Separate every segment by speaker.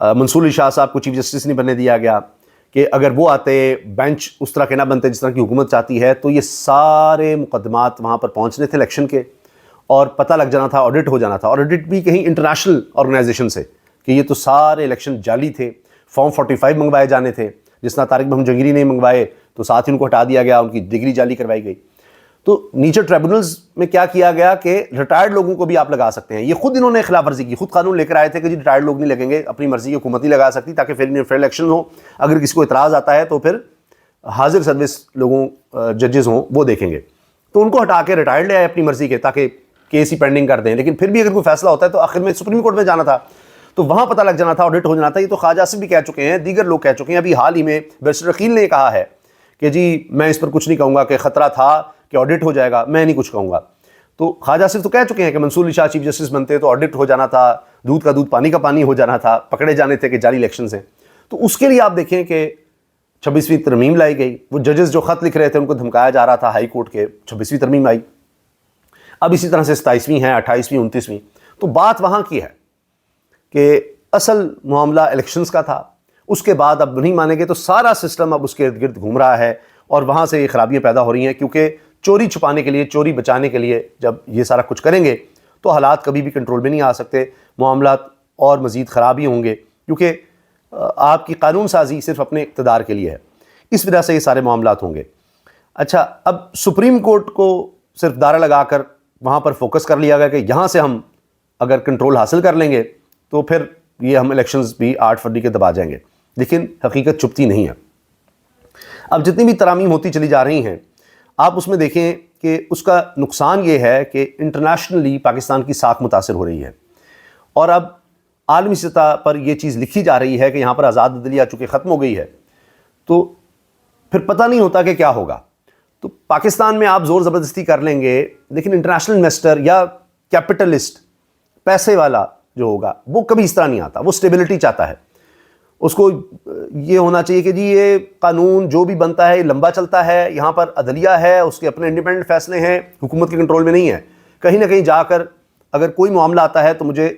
Speaker 1: منصور علی شاہ صاحب کو chief justice نہیں بننے دیا گیا کہ اگر وہ آتے بینچ اس طرح کے نہ بنتے جس طرح کی حکومت چاہتی ہے تو یہ سارے مقدمات وہاں پر پہنچنے تھے الیکشن کے اور پتہ لگ جانا تھا، آڈٹ ہو جانا تھا، اور آڈٹ بھی کہیں انٹرنیشنل آرگنائزیشن سے کہ یہ تو سارے الیکشن جعلی تھے، فارم 45 منگوائے جانے تھے، جس طرح طارق محمد جنگیری نے منگوائے تو ساتھ ہی ان کو ہٹا دیا گیا، ان کی ڈگری جعلی کروائی گئی۔ تو نیچے ٹریبونلز میں کیا کیا گیا کہ ریٹائرڈ لوگوں کو بھی آپ لگا سکتے ہیں، یہ خود انہوں نے خلاف ورزی کی، خود قانون لے کر آئے تھے کہ جی ریٹائرڈ لوگ نہیں لگیں گے، اپنی مرضی کی حکومت نہیں لگا سکتی تاکہ فیئر الیکشن ہو، اگر کسی کو اعتراض آتا ہے تو پھر حاضر سروس لوگوں ججز ہوں وہ دیکھیں گے، تو ان کو ہٹا کے ریٹائرڈ لے آئے اپنی مرضی کے تاکہ کیس ہی پینڈنگ کر دیں، لیکن پھر بھی اگر کوئی فیصلہ ہوتا ہے تو آخر میں سپریم کورٹ میں جانا تھا، تو وہاں پتہ لگ جانا تھا، آڈٹ ہو جانا تھا۔ یہ تو خواجہ آصف بھی کہہ چکے ہیں، دیگر لوگ کہہ چکے ہیں، ابھی حال ہی میں بیرسٹر عقیل نے کہا ہے کہ جی میں اس پر کچھ نہیں کہوں گا کہ خطرہ تھا کہ آڈٹ ہو جائے گا، میں نہیں کچھ کہوں گا۔ تو خواجہ آصف تو کہہ چکے ہیں کہ منصور علی شاہ چیف جسٹس بنتے تو آڈٹ ہو جانا تھا، دودھ کا دودھ پانی کا پانی ہو جانا تھا، پکڑے جانے تھے کہ جعلی الیکشنز ہیں۔ تو اس کے لیے آپ دیکھیں کہ 26ویں ترمیم لائی گئی، وہ ججز جو خط لکھ رہے تھے ان کو دھمکایا جا رہا تھا ہائی کورٹ کے، 26ویں ترمیم آئی، اب اسی طرح سے 27ویں ہے، 28ویں 29ویں۔ تو بات وہاں کی ہے کہ اصل معاملہ الیکشنز کا تھا، اس کے بعد اب نہیں مانیں گے تو سارا سسٹم اب اس کے ارد گرد گھوم رہا ہے اور وہاں سے یہ خرابیاں پیدا ہو رہی ہیں، کیونکہ چوری چھپانے کے لیے، چوری بچانے کے لیے جب یہ سارا کچھ کریں گے تو حالات کبھی بھی کنٹرول میں نہیں آ سکتے، معاملات اور مزید خراب ہی ہوں گے، کیونکہ آپ کی قانون سازی صرف اپنے اقتدار کے لیے ہے، اس وجہ سے یہ سارے معاملات ہوں گے۔ اچھا، اب سپریم کورٹ کو صرف دائرہ لگا کر وہاں پر فوکس کر لیا گیا کہ یہاں سے ہم اگر کنٹرول حاصل کر لیں گے تو پھر یہ ہم الیکشنز بھی 8 فروری کے دبا جائیں گے، لیکن حقیقت چھپتی نہیں ہے۔ اب جتنی بھی ترامیم ہوتی چلی جا رہی ہیں، آپ اس میں دیکھیں کہ اس کا نقصان یہ ہے کہ انٹرنیشنلی پاکستان کی ساکھ متاثر ہو رہی ہے، اور اب عالمی سطح پر یہ چیز لکھی جا رہی ہے کہ یہاں پر آزاد عدلیہ چونکہ ختم ہو گئی ہے تو پھر پتہ نہیں ہوتا کہ کیا ہوگا۔ تو پاکستان میں آپ زور زبردستی کر لیں گے، لیکن انٹرنیشنل انویسٹر یا کیپٹلسٹ پیسے والا جو ہوگا وہ کبھی اس طرح نہیں آتا، وہ سٹیبلٹی چاہتا ہے، اس کو یہ ہونا چاہیے کہ جی یہ قانون جو بھی بنتا ہے یہ لمبا چلتا ہے، یہاں پر عدلیہ ہے، اس کے اپنے انڈیپینڈنٹ فیصلے ہیں، حکومت کے کنٹرول میں نہیں ہے، کہیں نہ کہیں جا کر اگر کوئی معاملہ آتا ہے تو مجھے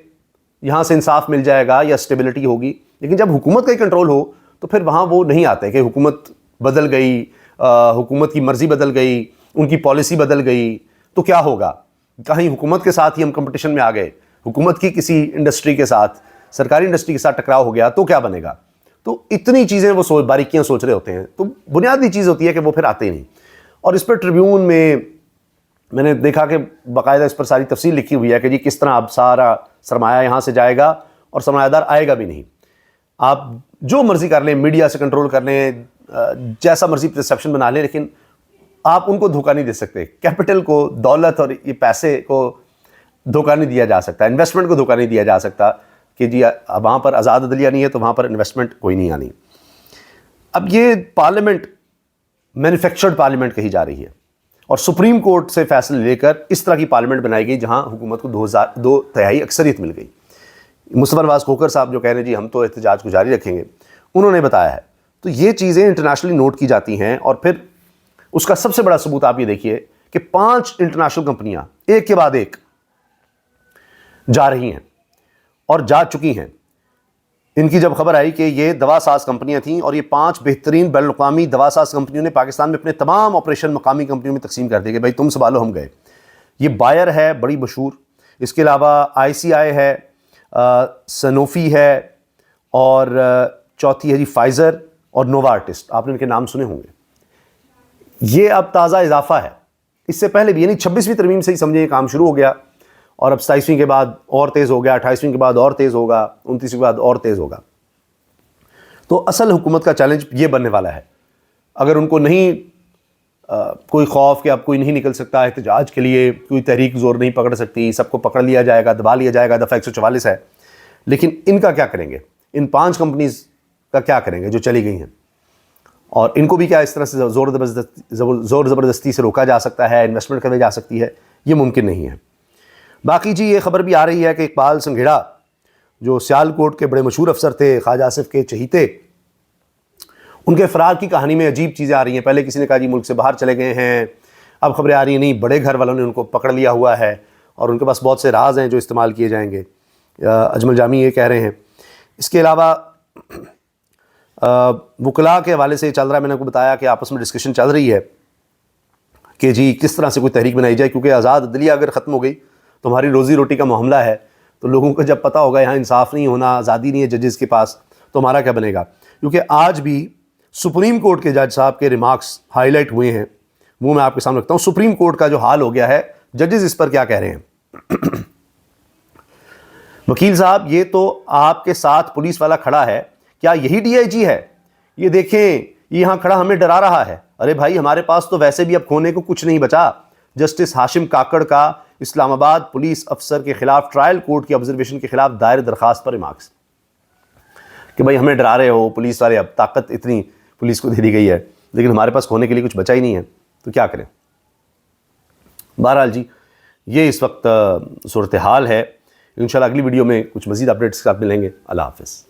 Speaker 1: یہاں سے انصاف مل جائے گا یا سٹیبلٹی ہوگی، لیکن جب حکومت کا ہی کنٹرول ہو تو پھر وہاں وہ نہیں آتے کہ حکومت بدل گئی، حکومت کی مرضی بدل گئی، ان کی پالیسی بدل گئی تو کیا ہوگا، کہیں حکومت کے ساتھ ہی ہم کمپٹیشن میں آ گئے، حکومت کی کسی انڈسٹری کے ساتھ، سرکاری انڈسٹری کے ساتھ ٹکراؤ ہو گیا تو کیا بنے گا۔ تو اتنی چیزیں وہ باریکیاں سوچ رہے ہوتے ہیں، تو بنیادی چیز ہوتی ہے کہ وہ پھر آتے ہی نہیں۔ اور اس پر ٹریبیون میں نے دیکھا کہ باقاعدہ اس پر ساری تفصیل لکھی ہوئی ہے کہ جی کس طرح اب سارا سرمایہ یہاں سے جائے گا اور سرمایہ دار آئے گا بھی نہیں، آپ جو مرضی کر لیں، میڈیا سے کنٹرول کر لیں، جیسا مرضی پرسیپشن بنا لیں، لیکن آپ ان کو دھوکہ نہیں دے سکتے، کیپٹل کو، دولت اور یہ پیسے کو دھوکہ نہیں دیا جا سکتا، انویسٹمنٹ کو دھوکہ نہیں دیا جا سکتا کہ جی وہاں پر آزاد عدلیہ نہیں ہے تو وہاں پر انویسٹمنٹ کوئی نہیں آنی۔ اب یہ پارلیمنٹ مینوفیکچرڈ پارلیمنٹ کہی جا رہی ہے، اور سپریم کورٹ سے فیصلے لے کر اس طرح کی پارلیمنٹ بنائی گئی جہاں حکومت کو 2/3 اکثریت مل گئی۔ مصطفیٰ نواز کھوکھر صاحب جو کہہ رہے ہیں جی ہم تو احتجاج کو جاری رکھیں گے، انہوں نے بتایا ہے۔ تو یہ چیزیں انٹرنیشنلی نوٹ کی جاتی ہیں، اور پھر اس کا سب سے بڑا ثبوت آپ یہ دیکھیے کہ 5 انٹرنیشنل کمپنیاں ایک کے بعد ایک جا رہی ہیں اور جا چکی ہیں۔ ان کی جب خبر آئی کہ یہ دوا ساز کمپنیاں تھیں اور یہ 5 بہترین بین الاقوامی دوا ساز کمپنیوں نے پاکستان میں اپنے تمام آپریشن مقامی کمپنیوں میں تقسیم کر دیے کہ بھائی تم سنبھالو، ہم گئے۔ یہ بائر ہے بڑی مشہور، اس کے علاوہ ICI ہے، سنوفی ہے، اور چوتھی ہے جی فائزر اور نووا آرٹسٹ، آپ نے ان کے نام سنے ہوں گے۔ یہ اب تازہ اضافہ ہے، اس سے پہلے بھی یعنی 26ویں ترمیم سے ہی سمجھیں یہ کام شروع ہو گیا، اور اب 27ویں کے بعد اور تیز ہو گیا، 28ویں کے بعد اور تیز ہوگا، 29ویں کے بعد اور تیز ہوگا۔ تو اصل حکومت کا چیلنج یہ بننے والا ہے، اگر ان کو نہیں کوئی خوف کہ اب کوئی نہیں نکل سکتا احتجاج کے لیے، کوئی تحریک زور نہیں پکڑ سکتی، سب کو پکڑ لیا جائے گا، دبا لیا جائے گا، دفعہ 144 ہے، لیکن ان کا کیا کریں گے، ان 5 کمپنیز کا کیا کریں گے جو چلی گئی ہیں، اور ان کو بھی کیا اس طرح سے زور زبردستی سے روکا جا سکتا ہے، انویسٹمنٹ کرائی جا سکتی ہے، یہ ممکن نہیں ہے۔ باقی جی یہ خبر بھی آ رہی ہے کہ اقبال سنگھیڑا جو سیالکوٹ کے بڑے مشہور افسر تھے، خواجہ آصف کے چہیتے، ان کے فرار کی کہانی میں عجیب چیزیں آ رہی ہیں۔ پہلے کسی نے کہا جی ملک سے باہر چلے گئے ہیں، اب خبریں آ رہی ہیں نہیں بڑے گھر والوں نے ان کو پکڑ لیا ہوا ہے اور ان کے پاس بہت سے راز ہیں جو استعمال کیے جائیں گے۔ اجمل جامی یہ کہہ رہے ہیں اس کے علاوہ وکلاء کے حوالے سے چل رہا ہے، میں نے آپ کو بتایا کہ آپس میں ڈسکشن چل رہی ہے کہ جی کس طرح سے کوئی تحریک بنائی جائے، کیونکہ آزاد عدلیہ اگر ختم ہو گئی تو ہماری روزی روٹی کا معاملہ ہے، تو لوگوں کو جب پتہ ہوگا یہاں انصاف نہیں ہونا، آزادی نہیں ہے ججز کے پاس، تو ہمارا کیا بنے گا؟ کیونکہ آج بھی سپریم کورٹ کے جج صاحب کے ریمارکس ہائی لائٹ ہوئے ہیں، وہ میں آپ کے سامنے رکھتا ہوں۔ سپریم کورٹ کا جو حال ہو گیا ہے، ججز اس پر کیا کہہ رہے ہیں؟ وکیل صاحب یہ تو آپ کے ساتھ پولیس والا کھڑا ہے، کیا یہی ڈی آئی جی ہے؟ یہ دیکھیں یہ یہاں کھڑا ہمیں ڈرا رہا ہے۔ ارے بھائی ہمارے پاس تو ویسے بھی اب کھونے کو کچھ نہیں بچا۔ جسٹس ہاشم کاکڑ کا اسلام آباد پولیس افسر کے خلاف ٹرائل کورٹ کی آبزرویشن کے خلاف دائر درخواست پر ریمارکس کہ بھائی ہمیں ڈرا رہے ہو پولیس والے، اب طاقت اتنی پولیس کو دے دی گئی ہے لیکن ہمارے پاس کھونے کے لیے کچھ بچا ہی نہیں ہے، تو کیا کریں؟ بہرحال جی یہ اس وقت صورتحال ہے۔ انشاءاللہ اگلی ویڈیو میں کچھ مزید اپڈیٹس کے ساتھ ملیں گے۔ اللہ حافظ۔